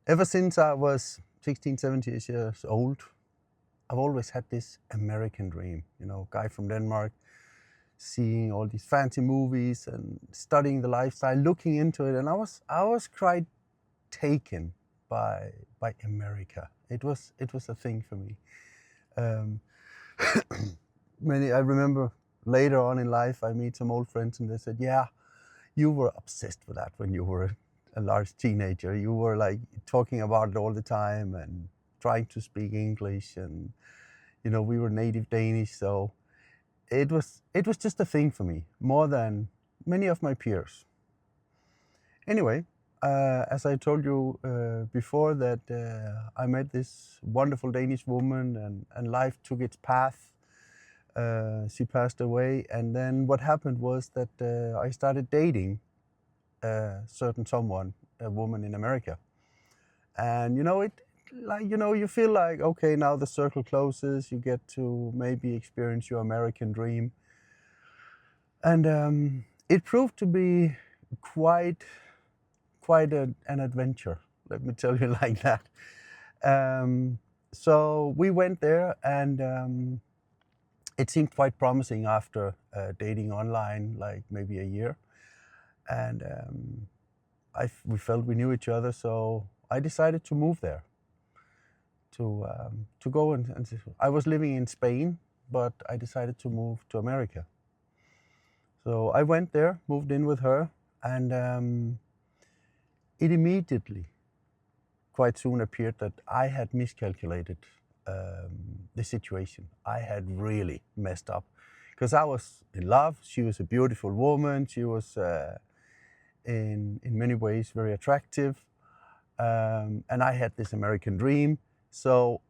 Ever since I was 16, 17 years old, I've always had this American dream. Guy from Denmark, seeing all these fancy movies and studying the lifestyle, looking into it, and I was quite taken by America. It was a thing for me. Um, I remember later on in life, I meet some old friends, and they said, "Yeah, you were obsessed with that when you were a large teenager. You were like talking about it all the time and trying to speak English, and we were native Danish, so it was just a thing for me more than many of my peers." Anyway, as I told you before, that I met this wonderful Danish woman, and life took its path. She passed away, and then what happened was that I started dating a woman in America, and you feel like, okay, now the circle closes. You get to maybe experience your American dream, and it proved to be quite an adventure. Let me tell you like that. So we went there, and it seemed quite promising after dating online, like maybe a year, and we felt we knew each other, so I decided to move there to go and I was living in Spain, but I decided to move to America. So I went there, moved in with her, and it immediately, quite soon, appeared that I had miscalculated the situation. I had really messed up because I was in love. She was a beautiful woman. She was in many ways very attractive, and I had this American dream. So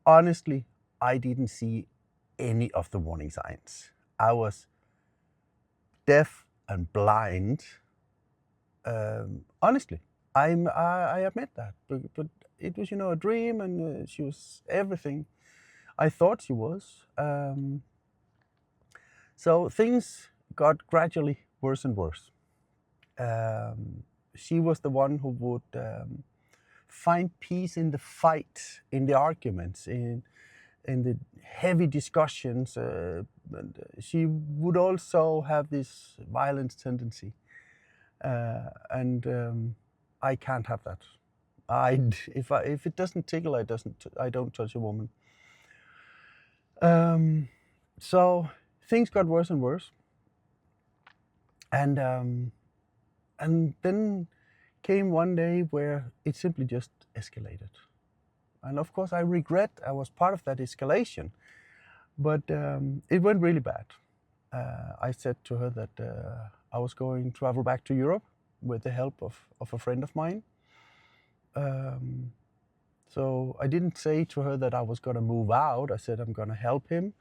honestly, I didn't see any of the warning signs. I was deaf and blind. Honestly, I admit that, but it was a dream, and she was everything I thought she was. So things got gradually worse and worse. She was the one who would find peace in the fight, in the arguments, in the heavy discussions. And she would also have this violent tendency, and I can't have that. If it doesn't tickle, I don't touch a woman. So things got worse and worse, and then came one day where it simply just escalated. And of course, I regret I was part of that escalation, but it went really bad. I said to her that I was going to travel back to Europe with the help of a friend of mine. So I didn't say to her that I was going to move out. I said I'm going to help him.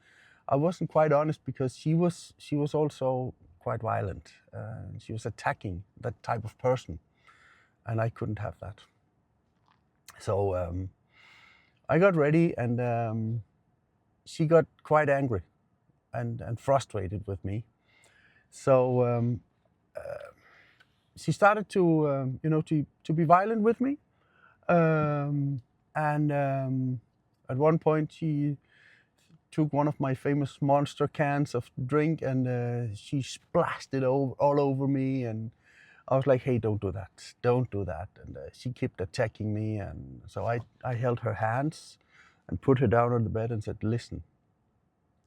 I wasn't quite honest because she was also quite violent. She was attacking that type of person, and I couldn't have that. So I got ready, and she got quite angry and frustrated with me. So she started to be violent with me, and at one point she took one of my famous Monster cans of drink, and she splashed it all over me, and I was like, "Hey, don't do that, don't do that." And she kept attacking me, and so I held her hands and put her down on the bed and said, "Listen,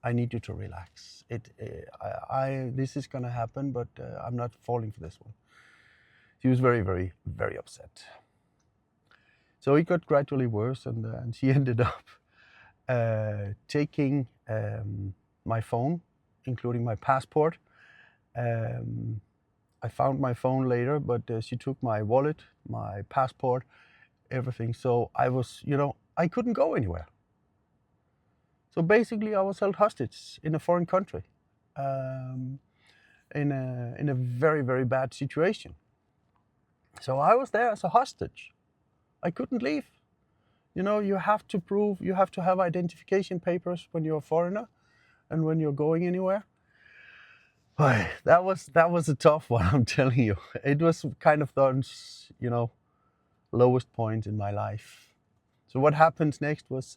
I need you to relax. This is gonna happen, but I'm not falling for this one." She was very, very, very upset. So it got gradually worse, and she ended up taking my phone, including my passport. I found my phone later, but she took my wallet, my passport, everything. So I couldn't go anywhere. So basically, I was held hostage in a foreign country, um, in a very, very bad situation. So I was there as a hostage. I couldn't leave. You have to prove, you have to have identification papers when you're a foreigner and when you're going anywhere. Boy, that was a tough one, I'm telling you. It was kind of done, lowest point in my life. So what happened next was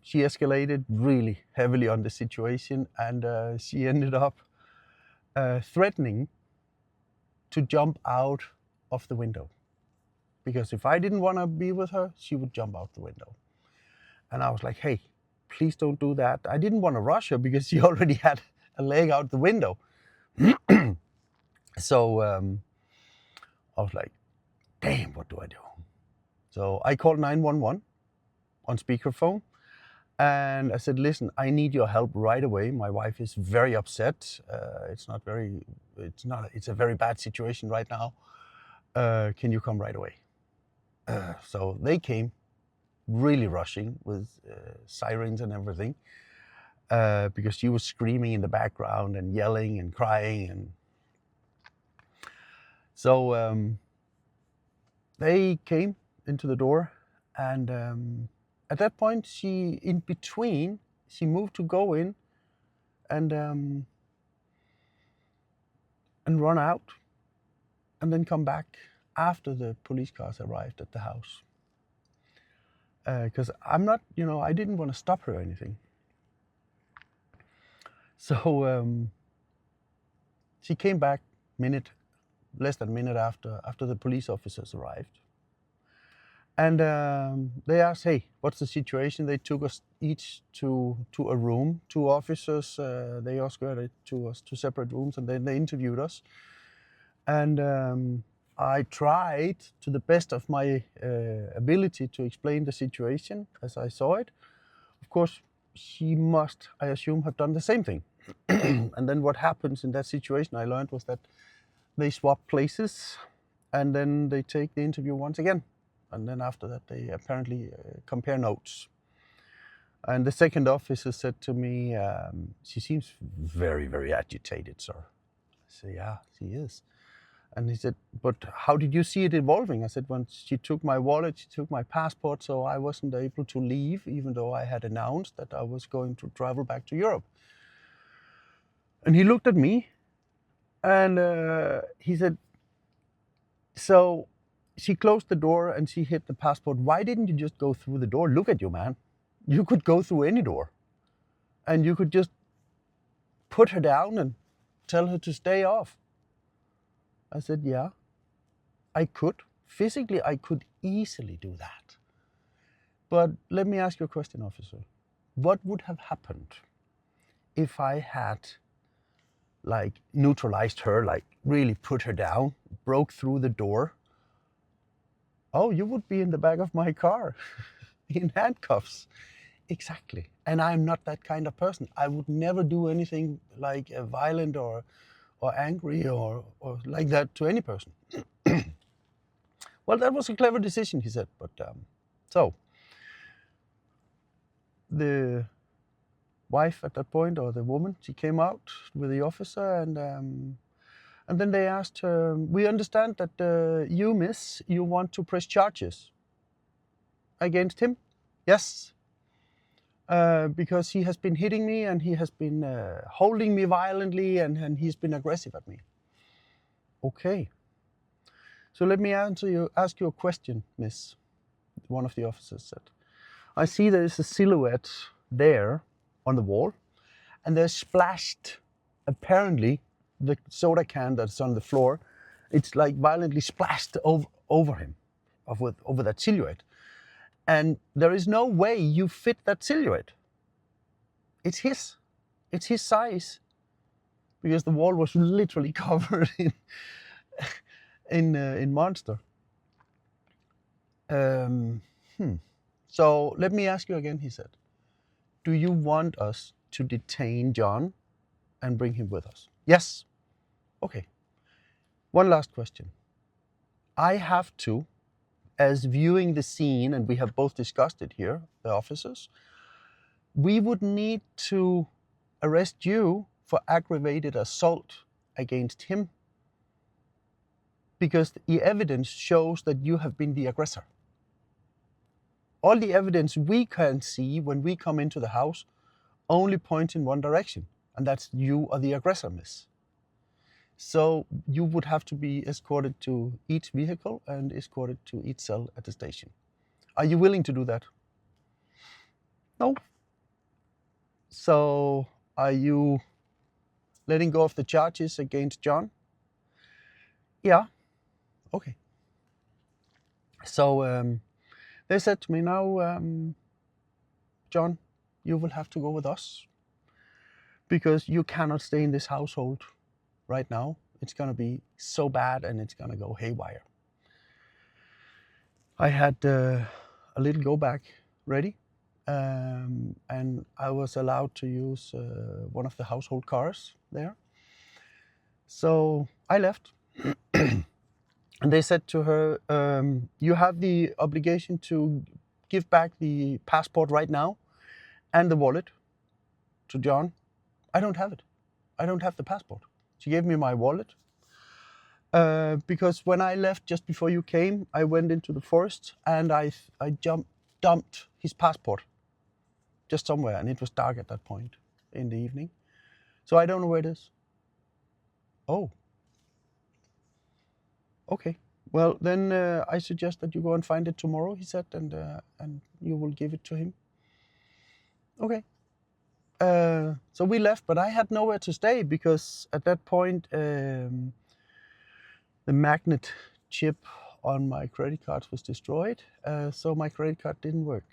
she escalated really heavily on the situation, and she ended up threatening to jump out of the window. Because if I didn't want to be with her, she would jump out the window. And I was like, hey, please don't do that. I didn't want to rush her because she already had a leg out the window. So I was like, damn, what do I do? So I called 911 on speakerphone. And I said, listen, I need your help right away. My wife is very upset. It's a very bad situation right now. Can you come right away? So they came, really rushing with sirens and everything, because she was screaming in the background and yelling and crying. And so they came into the door, and at that point, she moved to go in and run out and then come back after the police cars arrived at the house. Because I didn't want to stop her or anything. So she came back less than a minute after the police officers arrived. And they asked, hey, what's the situation? They took us each to a room, 2 officers. They escorted to us 2 separate rooms, and then they interviewed us. And I tried to the best of my ability to explain the situation as I saw it. Of course, she must, I assume, have done the same thing. And then what happens in that situation, I learned, was that they swap places, and then they take the interview once again. And then after that, they apparently compare notes. And the second officer said to me, she seems very, very agitated, sir. I said, yeah, she is. And he said, but how did you see it evolving? I said, when she took my wallet, she took my passport, so I wasn't able to leave, even though I had announced that I was going to travel back to Europe. And he looked at me, and he said, so she closed the door and she hit the passport. Why didn't you just go through the door? Look at you, man. You could go through any door. And you could just put her down and tell her to stay off. I said, yeah, I could. Physically, I could easily do that. But let me ask you a question, officer. What would have happened if I had neutralized her, really put her down, broke through the door? Oh, you would be in the back of my car in handcuffs. Exactly. And I'm not that kind of person. I would never do anything violent or angry or like that to any person. Well, that was a clever decision, he said. But so the wife at that point, or the woman, she came out with the officer, and then they asked her, we understand that you, miss, you want to press charges against him? Yes. Because he has been hitting me, and he has been holding me violently, and he's been aggressive at me. Okay. So let me ask you a question, miss, one of the officers said. I see there is a silhouette there on the wall, and there's splashed, apparently, the soda can that's on the floor, it's violently splashed over him, over that silhouette. And there is no way you fit that silhouette. It's his size, because the wall was literally covered in monster. So let me ask you again, he said. Do you want us to detain John and bring him with us? Yes. Okay. One last question. I have to, as viewing the scene, and we have both discussed it here, the officers, we would need to arrest you for aggravated assault against him, because the evidence shows that you have been the aggressor. All the evidence we can see when we come into the house only points in one direction, and that's you are the aggressor, miss. So you would have to be escorted to each vehicle and escorted to each cell at the station. Are you willing to do that? No. So are you letting go of the charges against John? Yeah. Okay. So they said to me, now, John, you will have to go with us because you cannot stay in this household right now. It's going to be so bad and it's going to go haywire. I had a little go bag ready, and I was allowed to use one of the household cars there. So I left. And they said to her, you have the obligation to give back the passport right now and the wallet to John. I don't have it. I don't have the passport. She gave me my wallet. Because when I left just before you came, I went into the forest and I dumped his passport just somewhere, and it was dark at that point in the evening. So I don't know where it is. Oh. Okay. Well, then I suggest that you go and find it tomorrow, he said, and you will give it to him. Okay. So we left, but I had nowhere to stay because at that point the magnet chip on my credit cards was destroyed, so my credit card didn't work.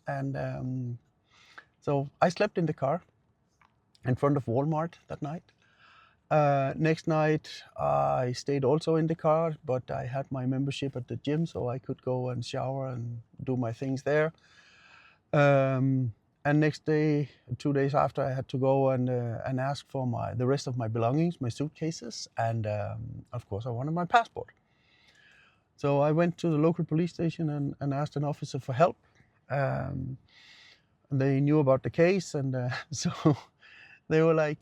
And so I slept in the car in front of Walmart that night. Next night I stayed also in the car, but I had my membership at the gym, so I could go and shower and do my things there. And next day, 2 days after, I had to go and ask for the rest of my belongings, my suitcases, and of course I wanted my passport. So I went to the local police station and asked an officer for help. They knew about the case, and so they were like,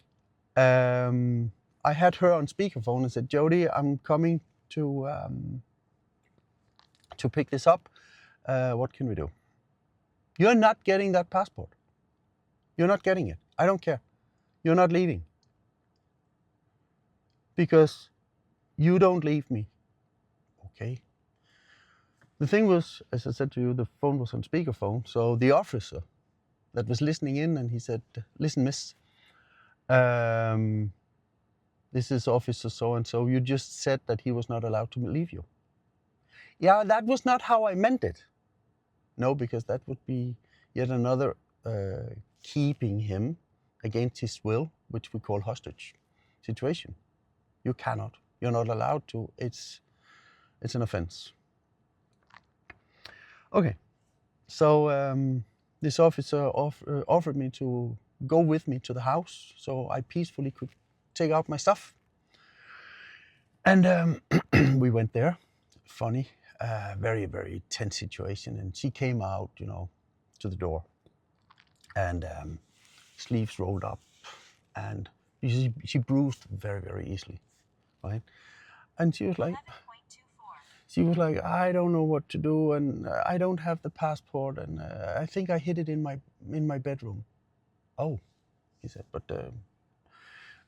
I had her on speakerphone and said, Jody, I'm coming to pick this up. What can we do? You're not getting that passport. You're not getting it. I don't care. You're not leaving. Because you don't leave me. Okay. The thing was, as I said to you, the phone was on speakerphone. So the officer that was listening in, and he said, listen, miss, this is officer so-and-so. You just said that he was not allowed to leave you. Yeah, that was not how I meant it. No, because that would be yet another keeping him against his will, which we call hostage situation. You cannot. You're not allowed to. It's an offense. Okay. So this officer offered me to go with me to the house so I peacefully could take out my stuff. And we went there. Funny, very, very tense situation. And she came out, to the door, and sleeves rolled up, and she bruised very, very easily, right? And she was like, I don't know what to do, and I don't have the passport, and I think I hid it in my bedroom. Oh, he said, but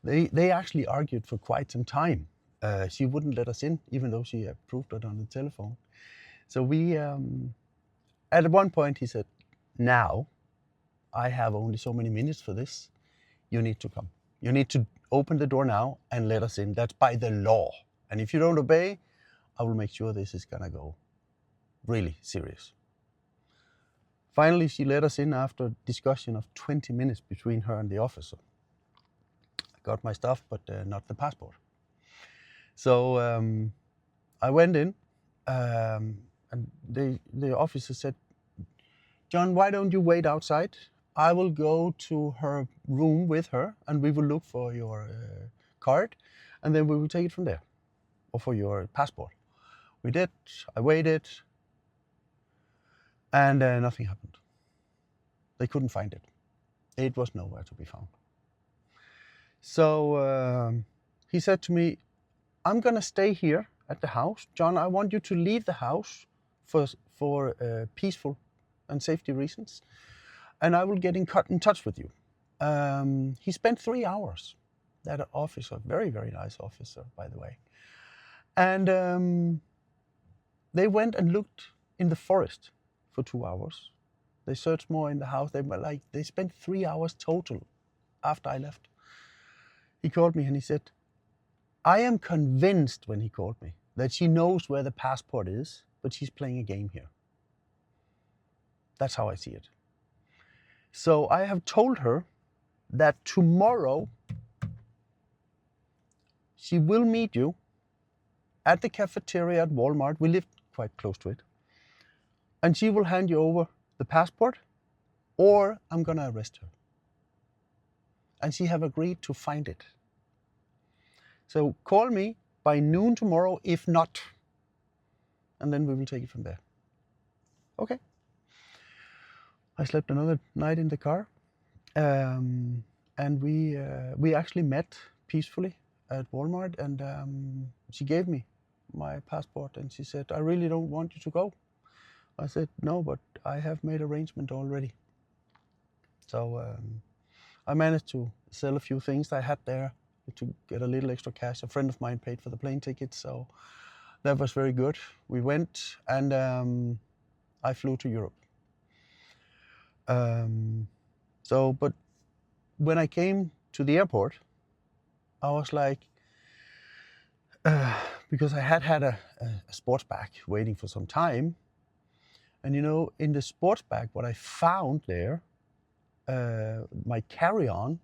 they actually argued for quite some time. She wouldn't let us in, even though she approved it on the telephone. So we, at one point, he said, now I have only so many minutes for this. You need to come. You need to open the door now and let us in. That's by the law. And if you don't obey, I will make sure this is gonna go really serious. Finally, she let us in after a discussion of 20 minutes between her and the officer. I got my stuff, but not the passport. So I went in, and the officer said, John, why don't you wait outside? I will go to her room with her, and we will look for your card, and then we will take it from there, or for your passport. We did. I waited, and nothing happened. They couldn't find it. It was nowhere to be found. So he said to me, I'm going to stay here at the house. John, I want you to leave the house for peaceful and safety reasons, and I will get in touch with you. He spent 3 hours That officer, very, very nice officer, by the way. And they went and looked in the forest for 2 hours. They searched more in the house. They spent 3 hours total after I left. He called me and he said, I am convinced, when he called me, that she knows where the passport is, but she's playing a game here. That's how I see it. So I have told her that tomorrow she will meet you at the cafeteria at Walmart. We live quite close to it. And she will hand you over the passport, or I'm gonna arrest her. And she have agreed to find it. So call me by noon tomorrow, if not, and then we will take it from there. Okay. I slept another night in the car, and we actually met peacefully at Walmart, and she gave me my passport, and she said, I really don't want you to go. I said, no, but I have made arrangement already. So I managed to sell a few things I had there to get a little extra cash. A friend of mine paid for the plane ticket, so that was very good. We went, and I flew to Europe. But when I came to the airport, I was like, because I had a sports bag waiting for some time. And in the sports bag, what I found there, my carry-on,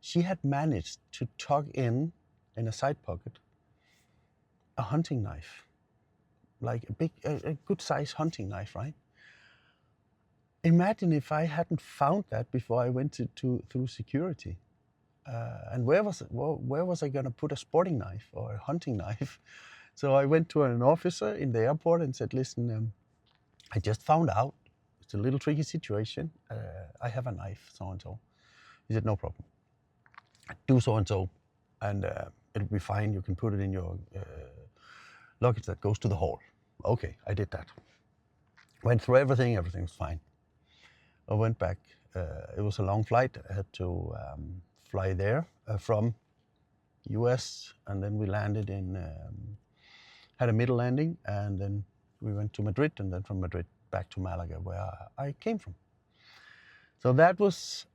she had managed to tuck in a side pocket, a hunting knife, like a good size hunting knife, right? Imagine if I hadn't found that before I went through security. And where was I going to put a sporting knife or a hunting knife? So I went to an officer in the airport and said, listen, I just found out. It's a little tricky situation. I have a knife, so-and-so. He said, no problem. Do so-and-so, and it'll be fine. You can put it in your luggage that goes to the hall. Okay, I did that. Went through everything was fine. I went back. It was a long flight. I had to fly there from US, and then we landed had a middle landing, and then we went to Madrid, and then from Madrid back to Malaga, where I came from. So that was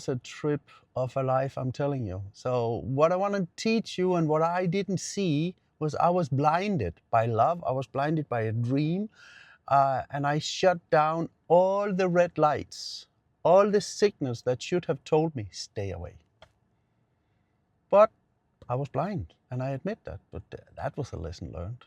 a trip of a life, I'm telling you. So what I want to teach you, and what I didn't see, was I was blinded by love. I was blinded by a dream, and I shut down all the red lights, all the signals that should have told me, stay away. But I was blind, and I admit that. But that was a lesson learned.